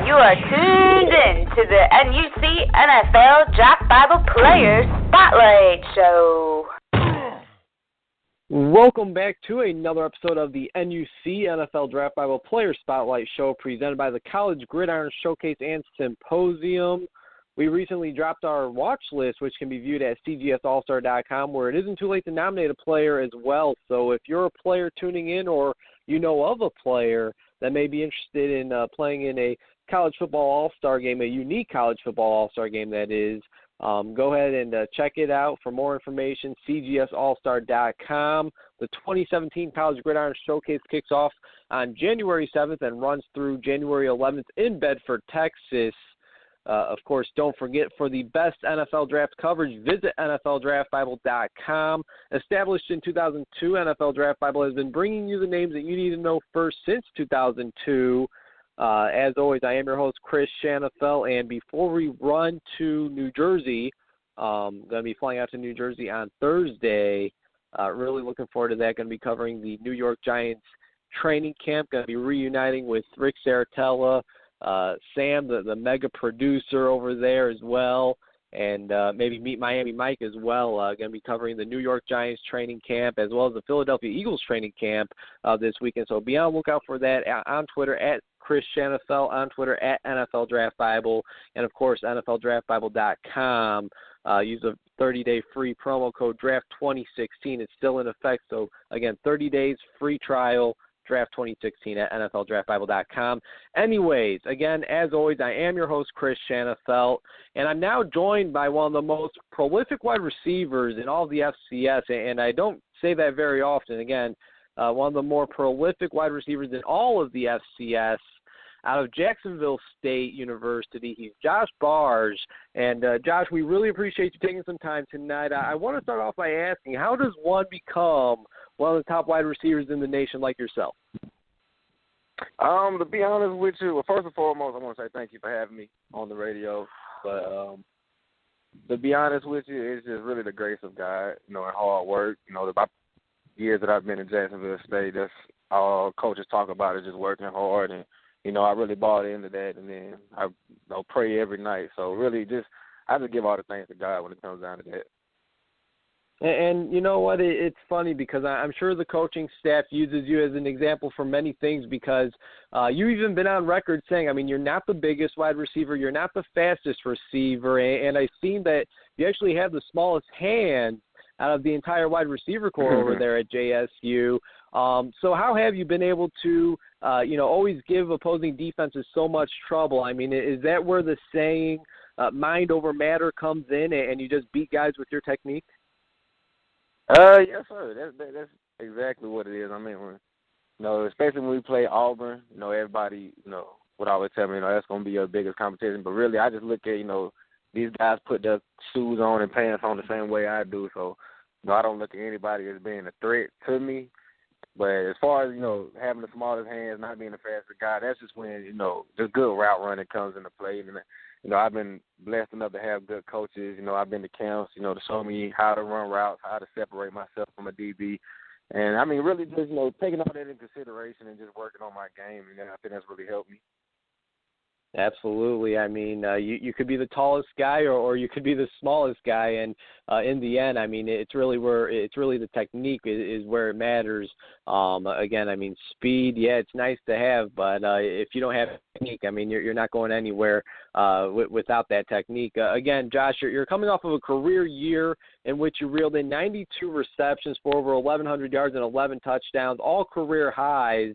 You are tuned in to the NUC NFL Draft Bible Players Spotlight Show. Welcome back to another episode of the NUC NFL Draft Bible Players Spotlight Show presented by the College Gridiron Showcase and Symposium. We recently dropped our watch list, which can be viewed at cgsallstar.com, where it isn't too late to nominate a player as well. So if you're a player tuning in or you know of a player that may be interested in playing in a college football all-star game, a unique college football all-star game that is, go ahead and check it out. For more information, cgsallstar.com. The 2017 College Gridiron Showcase kicks off on January 7th and runs through January 11th in Bedford, Texas. Of course, don't forget, for the best NFL draft coverage, visit NFLDraftBible.com. Established in 2002, NFL Draft Bible has been bringing you the names that you need to know first since 2002. As always, I am your host, Chris Shanafel, and before we run to New Jersey, I'm going to be flying out to New Jersey on Thursday. Really looking forward to that. Going to be covering the New York Giants training camp. Going to be reuniting with Rick Saratella, Sam, the mega producer over there as well, and maybe meet Miami Mike as well. Going to be covering the New York Giants training camp as well as the Philadelphia Eagles training camp this weekend. So be on the lookout for that on Twitter at Chris Shanafel, on Twitter at NFL Draft Bible, and of course NFLDraftBible.com. Use a 30-day free promo code DRAFT2016. It's still in effect. So again, 30 days free trial. Draft 2016 at NFLDraftBible.com. Anyways, again, as always, I am your host, Chris Shanafelt, and I'm now joined by one of the most prolific wide receivers in all of the FCS, and I don't say that very often. Again, one of the more prolific wide receivers in all of the FCS. Out of Jacksonville State University, he's Josh Barge. And, Josh, we really appreciate you taking some time tonight. I want to start off by asking, how does one become one of the top wide receivers in the nation like yourself? To be honest with you, well, first and foremost, I want to say thank you for having me on the radio. But to be honest with you, it's just really the grace of God, and hard work. The years that I've been in Jacksonville State, that's all coaches talk about is just working hard, and I really bought into that, and then I pray every night. So really, I just give all the thanks to God when it comes down to that. And you know what? It's funny because I'm sure the coaching staff uses you as an example for many things because you've even been on record saying, you're not the biggest wide receiver, you're not the fastest receiver, and I've seen that you actually have the smallest hands out of the entire wide receiver core over there at JSU. So how have you been able to, always give opposing defenses so much trouble? Is that where the saying mind over matter comes in and you just beat guys with your technique? Yes, sir. That's exactly what it is. Especially when we play Auburn, everybody, would always tell me, that's going to be your biggest competition. But really, I just look at, these guys put their shoes on and pants on the same way I do. So, I don't look at anybody as being a threat to me. But as far as, having the smallest hands, not being the fastest guy, that's just when, just good route running comes into play. And, I've been blessed enough to have good coaches. I've been to camps, to show me how to run routes, how to separate myself from a DB. And, really just, taking all that into consideration and just working on my game. And I think that's really helped me. Absolutely. You could be the tallest guy or you could be the smallest guy, and in the end, it's really the technique is where it matters. Again, speed, yeah, it's nice to have, but if you don't have technique, you're not going anywhere without that technique. Again, Josh, you're coming off of a career year in which you reeled in 92 receptions for over 1,100 yards and 11 touchdowns, all career highs.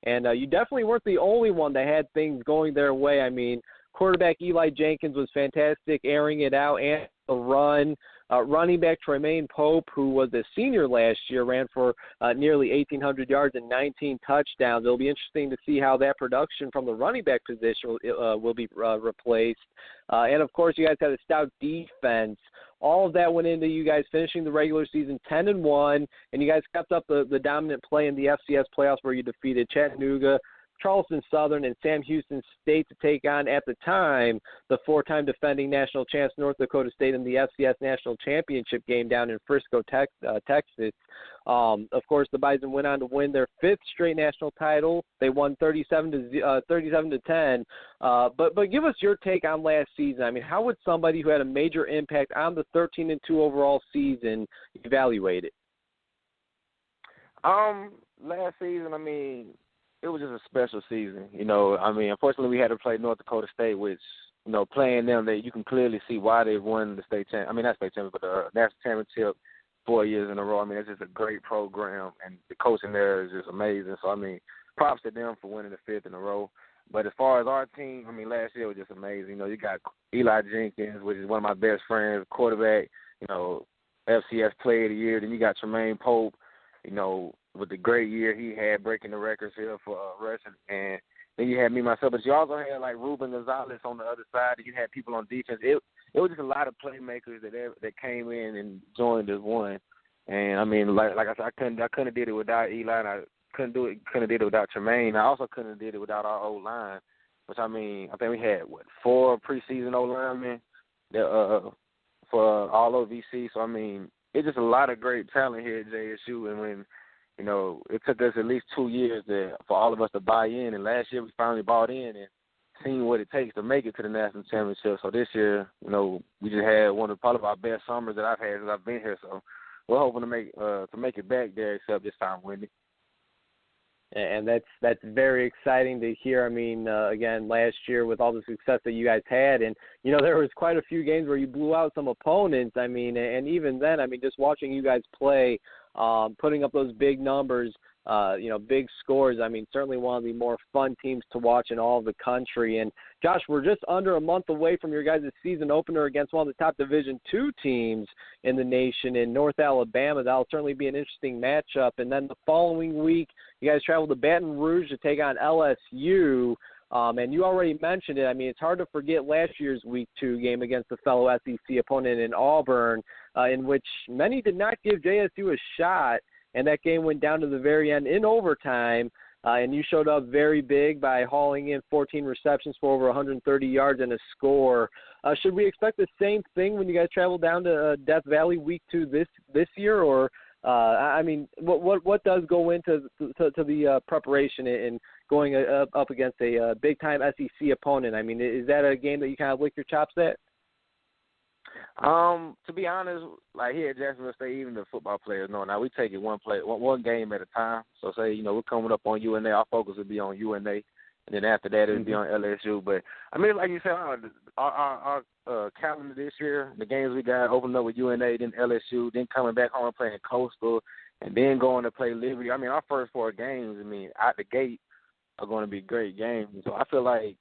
And you definitely weren't the only one that had things going their way. Quarterback Eli Jenkins was fantastic, airing it out and the run. Running back Tremaine Pope, who was a senior last year, ran for nearly 1,800 yards and 19 touchdowns. It'll be interesting to see how that production from the running back position will be replaced. And, of course, you guys had a stout defense. All of that went into you guys finishing the regular season 10-1, and you guys kept up the dominant play in the FCS playoffs where you defeated Chattanooga, Charleston Southern and Sam Houston State to take on, at the time, the 4-time defending national champs North Dakota State in the FCS National Championship game down in Frisco, Texas. Of course, the Bison went on to win their 5th straight national title. They won 37-10. But give us your take on last season. I mean, how would somebody who had a major impact on the 13-2 overall season evaluate it? Last season, I mean, it was just a special season. You know, I mean, unfortunately, we had to play North Dakota State, which, you know, playing them, you can clearly see why they've won the state champ. I mean, not state championship, but the national championship 4 years in a row. I mean, it's just a great program, and the coaching there is just amazing. So, I mean, props to them for winning the 5th in a row. But as far as our team, I mean, last year was just amazing. You know, you got Eli Jenkins, which is one of my best friends, quarterback, you know, FCS Player of the Year. Then you got Tremaine Pope, you know, with the great year he had, breaking the records here for rushing. And then you had me, myself. But you also had, like, Ruben Gonzalez on the other side. And you had people on defense. It was just a lot of playmakers that came in and joined as one. And, I mean, like I said, I couldn't have did it without Eli, and I couldn't have did it without Tremaine. I also couldn't have did it without our O-line, which, I mean, I think we had, 4 preseason O-linemen for all over VC. So, I mean, it's just a lot of great talent here at JSU. And when, you know, it took us at least 2 years for all of us to buy in. And last year we finally bought in and seen what it takes to make it to the national championship. So this year, you know, we just had one of probably our best summers that I've had since I've been here. So we're hoping to make it back there, except this time winning. And that's very exciting to hear. I mean, again, last year with all the success that you guys had, and, you know, there was quite a few games where you blew out some opponents. I mean, and even then, I mean, just watching you guys play, putting up those big numbers, you know, big scores. I mean, certainly one of the more fun teams to watch in all of the country. And, Josh, we're just under a month away from your guys' season opener against one of the top Division II teams in the nation in North Alabama. That'll certainly be an interesting matchup. And then the following week, you guys travel to Baton Rouge to take on LSU. And you already mentioned it. I mean, it's hard to forget last year's Week 2 game against a fellow SEC opponent in Auburn, in which many did not give JSU a shot, and that game went down to the very end in overtime, and you showed up very big by hauling in 14 receptions for over 130 yards and a score. Should we expect the same thing when you guys travel down to Death Valley Week 2 this year, or I mean, what does go into the preparation in going up against a big-time SEC opponent? I mean, is that a game that you kind of lick your chops at? To be honest, like here at Jacksonville State, even the football players know now we take it one game at a time. So say, you know, we're coming up on UNA, our focus would be on UNA, and then after that it would be on LSU. But I mean, like you said, our calendar this year, the games we got opened up with UNA, then LSU, then coming back home and playing Coastal, and then going to play Liberty. I mean, our first 4 games, I mean, out the gate are going to be great games. So I feel like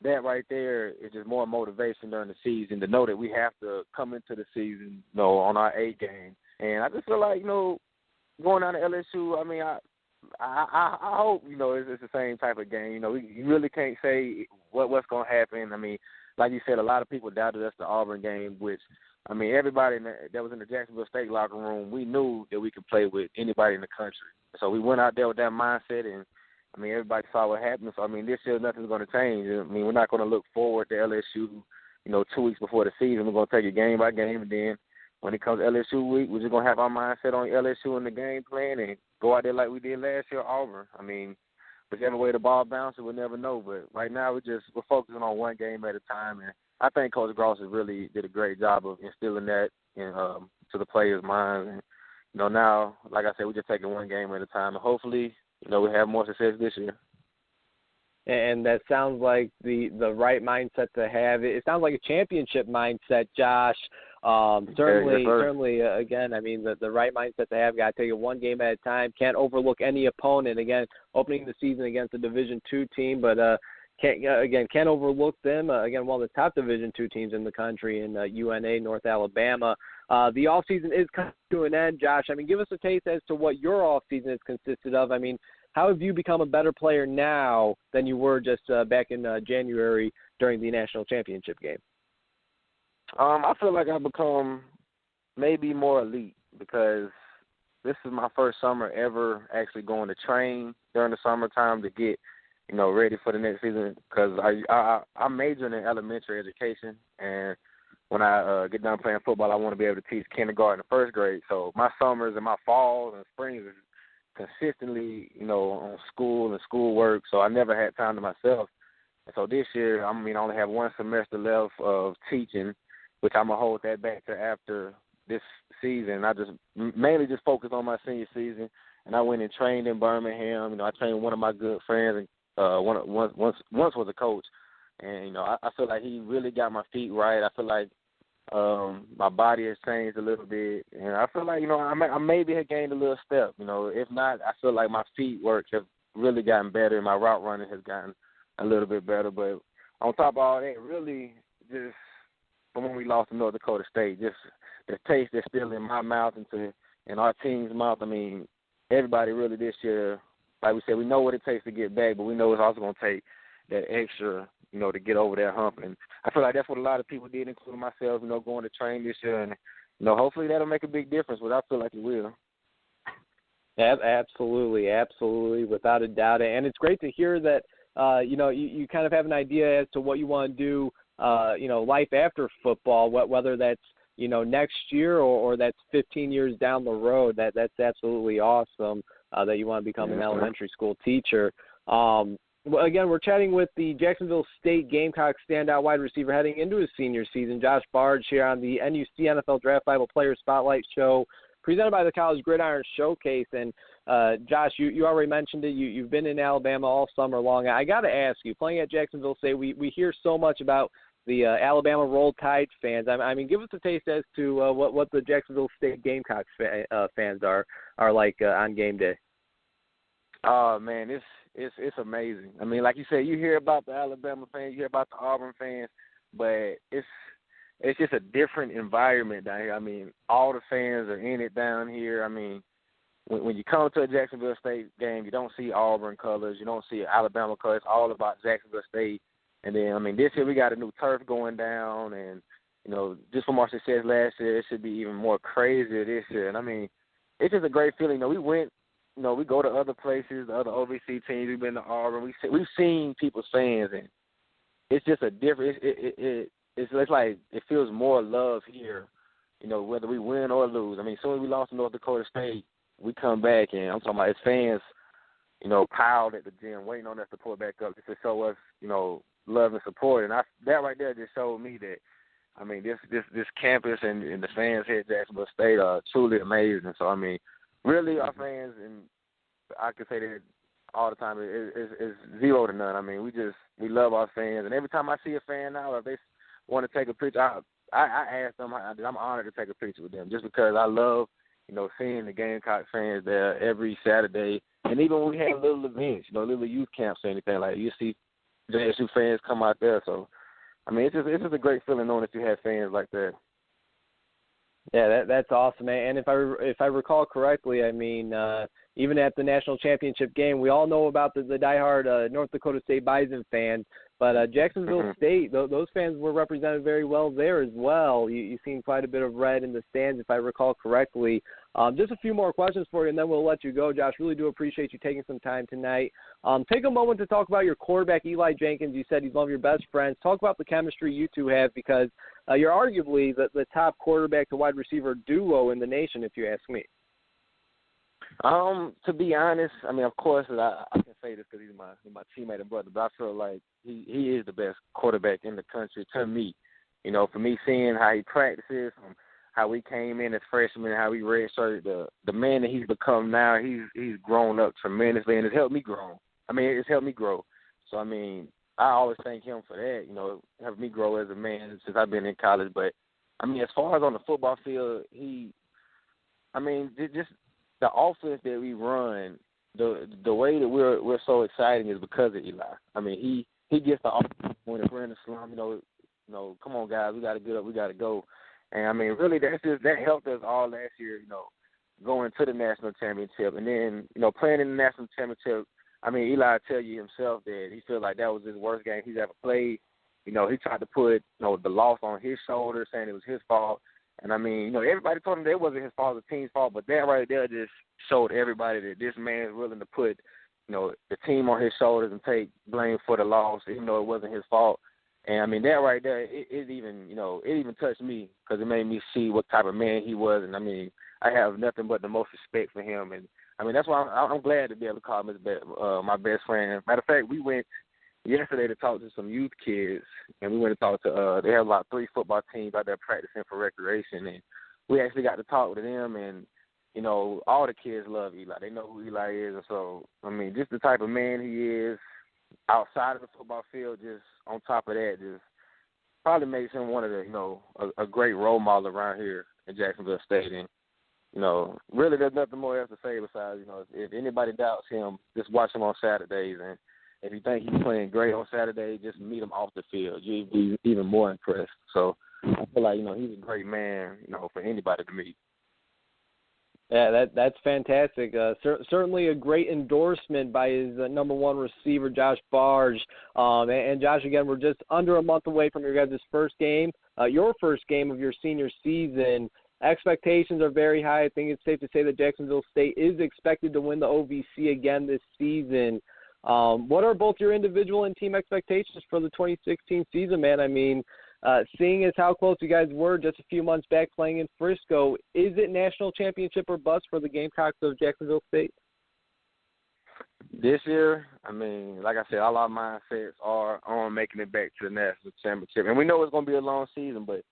that right there is just more motivation during the season to know that we have to come into the season, you know, on our A game. And I just feel like, you know, going down to LSU, I mean, I hope, you know, it's the same type of game. You know, you really can't say what's going to happen. I mean, like you said, a lot of people doubted us the Auburn game, which, I mean, everybody that was in the Jacksonville State locker room, we knew that we could play with anybody in the country. So we went out there with that mindset, and I mean, everybody saw what happened. So, I mean, this year nothing's going to change. I mean, we're not going to look forward to LSU, you know, 2 weeks before the season. We're going to take it game by game. And then when it comes to LSU week, we're just going to have our mindset on LSU and the game plan and go out there like we did last year at Auburn. I mean, whichever way the ball bounces, we'll never know. But right now we're focusing on one game at a time. And I think Coach Gross has really did a great job of instilling that to the players' minds. And, you know, now, like I said, we're just taking one game at a time. And hopefully, you know, we have more success this year. And that sounds like the right mindset to have. It sounds like a championship mindset, Josh. Certainly, again, I mean, the right mindset to have. Got to take it one game at a time. Can't overlook any opponent. Again, opening the season against a Division II team, but can't overlook them. Again, one of the top Division II teams in the country in UNA, North Alabama. The offseason is coming to an end, Josh. I mean, give us a taste as to what your offseason has consisted of. I mean, how have you become a better player now than you were just back in January during the national championship game? I feel like I've become maybe more elite because this is my first summer ever actually going to train during the summertime to get, ready for the next season because I'm majoring in elementary education, and when I get done playing football, I want to be able to teach kindergarten and first grade. So my summers and my falls and springs is consistently, on school and schoolwork. So I never had time to myself. And so this year, I only have one semester left of teaching, which I'm going to hold that back to after this season. I just mainly just focused on my senior season, and I went and trained in Birmingham. I trained one of my good friends, and once was a coach. And, I feel like he really got my feet right. I feel like my body has changed a little bit, and I feel like I maybe have gained a little step. If not, I feel like my feet work have really gotten better, and my route running has gotten a little bit better. But on top of all that, really just from when we lost to North Dakota State, just the taste that's still in my mouth and in our team's mouth. Everybody really this year, like we said, we know what it takes to get back, but we know it's also going to take that extra, to get over that hump. And I feel like that's what a lot of people did, including myself, going to train this year. And, hopefully that'll make a big difference, but I feel like it will. Absolutely, without a doubt. And it's great to hear that, you kind of have an idea as to what you want to do, life after football, whether that's, next year or that's 15 years down the road. That's absolutely awesome that you want to become an elementary school teacher. Well, again, we're chatting with the Jacksonville State Gamecocks standout wide receiver heading into his senior season, Josh Barge, here on the NUC NFL Draft Bible Player Spotlight Show, presented by the College Gridiron Showcase. And, Josh, you already mentioned it. You've been in Alabama all summer long. I got to ask you, playing at Jacksonville State, we hear so much about the Alabama Roll Tide fans. Give us a taste as to what the Jacksonville State Gamecocks fans are like on game day. Oh, man, it's amazing. Like you said, you hear about the Alabama fans, you hear about the Auburn fans, but it's just a different environment down here. All the fans are in it down here. When you come to a Jacksonville State game, you don't see Auburn colors, you don't see Alabama colors. It's all about Jacksonville State. And then, this year we got a new turf going down, and, just from our success last year, it should be even more crazier this year. And, it's just a great feeling. We went, we go to other places, the other OVC teams. We've been to Auburn. We've seen people's fans, and it's just a different. It's like it feels more love here, whether we win or lose. As soon as we lost to North Dakota State, we come back, and I'm talking about it's fans, piled at the gym, waiting on us to pull back up just to show us, love and support. And that right there just showed me that, this campus and the fans here at Jacksonville State are truly amazing. So, really, our fans, and I can say that all the time, is 0 to none. We love our fans, and every time I see a fan now, if they want to take a picture, I ask them. I'm honored to take a picture with them, just because I love, seeing the Gamecock fans there every Saturday, and even when we have little events, little youth camps or anything like that, you see JSU fans come out there. So, it's just a great feeling knowing that you have fans like that. Yeah, that's awesome, man. And if I recall correctly, even at the national championship game, we all know about the diehard North Dakota State Bison fans, but Jacksonville State, those fans were represented very well there as well. You've seen quite a bit of red in the stands, if I recall correctly. Just a few more questions for you, and then we'll let you go, Josh. Really do appreciate you taking some time tonight. Take a moment to talk about your quarterback, Eli Jenkins. You said he's one of your best friends. Talk about the chemistry you two have, because you're arguably the top quarterback to wide receiver duo in the nation, if you ask me. To be honest, of course, I can say this because he's my teammate and brother, but I feel like he is the best quarterback in the country to me. For me, seeing how he practices, how we came in as freshmen, how we redshirted, the man that he's become now, he's grown up tremendously, and it's helped me grow. It's helped me grow. So, I always thank him for that, helped me grow as a man since I've been in college. But, as far as on the football field, just the offense that we run, the way that we're so exciting is because of Eli. He gets the offense when we're in the slump, come on, guys, we got to get up, we got to go. And, really, that helped us all last year, going to the national championship. And then, playing in the national championship, Eli will tell you himself that he feels like that was his worst game he's ever played. He tried to put, the loss on his shoulders, saying it was his fault. And, everybody told him that it wasn't his fault, it was the team's fault. But that right there just showed everybody that this man is willing to put, the team on his shoulders and take blame for the loss, even though it wasn't his fault. And I mean, that right there, it even touched me because it made me see what type of man he was. And I mean, I have nothing but the most respect for him. And I mean, that's why I'm glad to be able to call him my best friend. Matter of fact, we went yesterday to talk to some youth kids, and we went to talk to they have about 3 football teams out there practicing for recreation, and we actually got to talk with them, and all the kids love Eli. They know who Eli is, and so I mean, just the type of man he is outside of the football field, just on top of that, just probably makes him one of the a great role model around here in Jacksonville State. And really, there's nothing more else to say besides if anybody doubts him, just watch him on Saturdays, and if you think he's playing great on Saturday, just meet him off the field. You'll be even more impressed. So I feel like, he's a great man, for anybody to meet. Yeah, that's fantastic. Certainly a great endorsement by his number one receiver, Josh Barge. And Josh, again, we're just under a month away from your guys' first game, your first game of your senior season. Expectations are very high. I think it's safe to say that Jacksonville State is expected to win the OVC again this season. What are both your individual and team expectations for the 2016 season, man? I mean, seeing as how close you guys were just a few months back playing in Frisco, is it national championship or bust for the Gamecocks of Jacksonville State? This year, I mean, like I said, all our mindsets are on making it back to the national championship. And we know it's going to be a long season, but,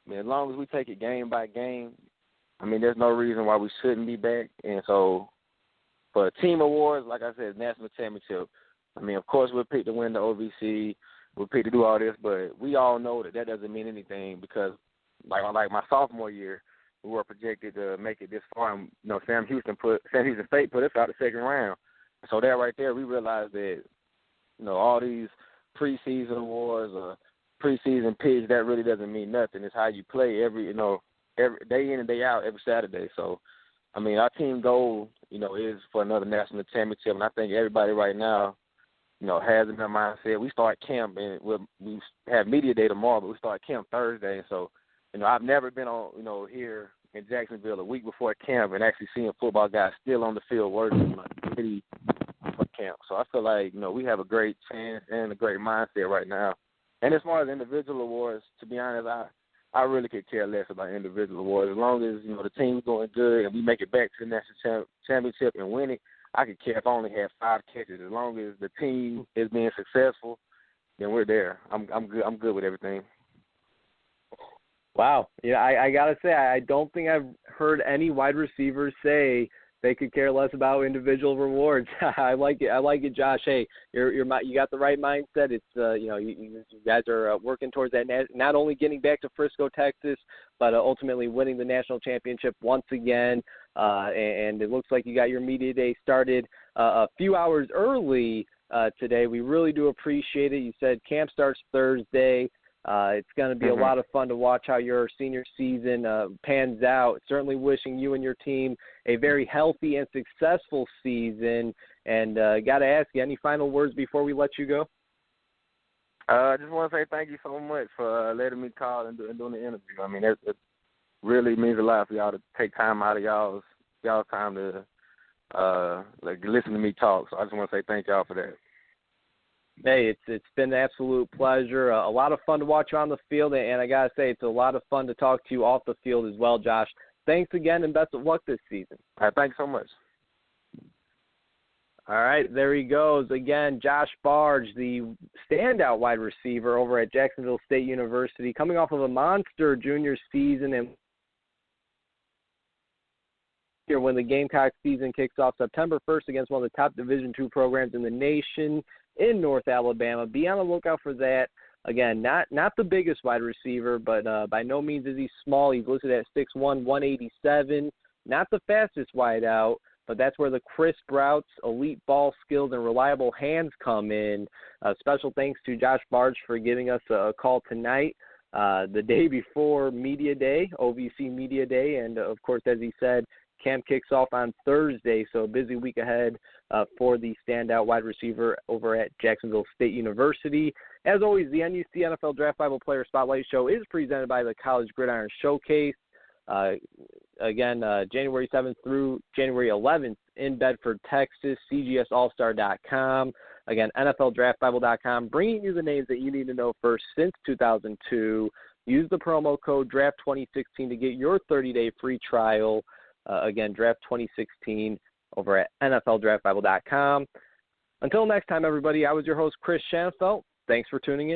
I mean, as long as we take it game by game, I mean, there's no reason why we shouldn't be back. And so, for team awards, like I said, national championship. I mean, of course, we'll pick to win the OVC. We'll pick to do all this, but we all know that doesn't mean anything because, like my sophomore year, we were projected to make it this far. And, Sam Houston State put us out the second round. So that right there, we realized that, all these preseason awards or preseason picks, that really doesn't mean nothing. It's how you play every day in and day out, every Saturday. So, I mean, our team goal, is for another national championship, and I think everybody right now, has in their mindset. We start camp, and we have media day tomorrow, but we start camp Thursday. And so, I've never been on, here in Jacksonville a week before camp and actually seeing football guys still on the field working pretty for camp. So I feel like, we have a great chance and a great mindset right now. And as far as individual awards, to be honest, I really could care less about individual awards. As long as, the team's doing good and we make it back to the national championship and win it, I could care if I only had 5 catches. As long as the team is being successful, then we're there. I'm good with everything. Wow. Yeah, I got to say, I don't think I've heard any wide receivers say they could care less about individual rewards. I like it, Josh. Hey, you got the right mindset. It's you guys are working towards that. Not only getting back to Frisco, Texas, but ultimately winning the national championship once again. And it looks like you got your media day started a few hours early today. We really do appreciate it. You said camp starts Thursday. It's going to be a lot of fun to watch how your senior season pans out. Certainly wishing you and your team a very healthy and successful season. And got to ask you, any final words before we let you go? I just want to say thank you so much for letting me call and doing the interview. I mean, it really means a lot for y'all to take time out of y'all's time to listen to me talk. So I just want to say thank y'all for that. Hey, it's been an absolute pleasure. A lot of fun to watch you on the field, and I got to say, it's a lot of fun to talk to you off the field as well, Josh. Thanks again, and best of luck this season. All right, thanks so much. All right, there he goes. Again, Josh Barge, the standout wide receiver over at Jacksonville State University, coming off of a monster junior season and when the Gamecock season kicks off September 1st against one of the top Division II programs in the nation in North Alabama. Be on the lookout for that. Again, not the biggest wide receiver, but by no means is he small. He's listed at 6'1", 187. Not the fastest wide out, but that's where the crisp routes, elite ball skills, and reliable hands come in. Special thanks to Josh Barge for giving us a call tonight, the day before Media Day, OVC Media Day, and, of course, as he said, camp kicks off on Thursday, so a busy week ahead for the standout wide receiver over at Jacksonville State University. As always, the NUC NFL Draft Bible Player Spotlight Show is presented by the College Gridiron Showcase. again, January 7th through January 11th in Bedford, Texas, cgsallstar.com. Again, NFLDraftBible.com, bringing you the names that you need to know first since 2002. Use the promo code DRAFT2016 to get your 30-day free trial. Again, DRAFT2016 over at NFLDraftBible.com. Until next time, everybody, I was your host, Chris Schanfeld. Thanks for tuning in.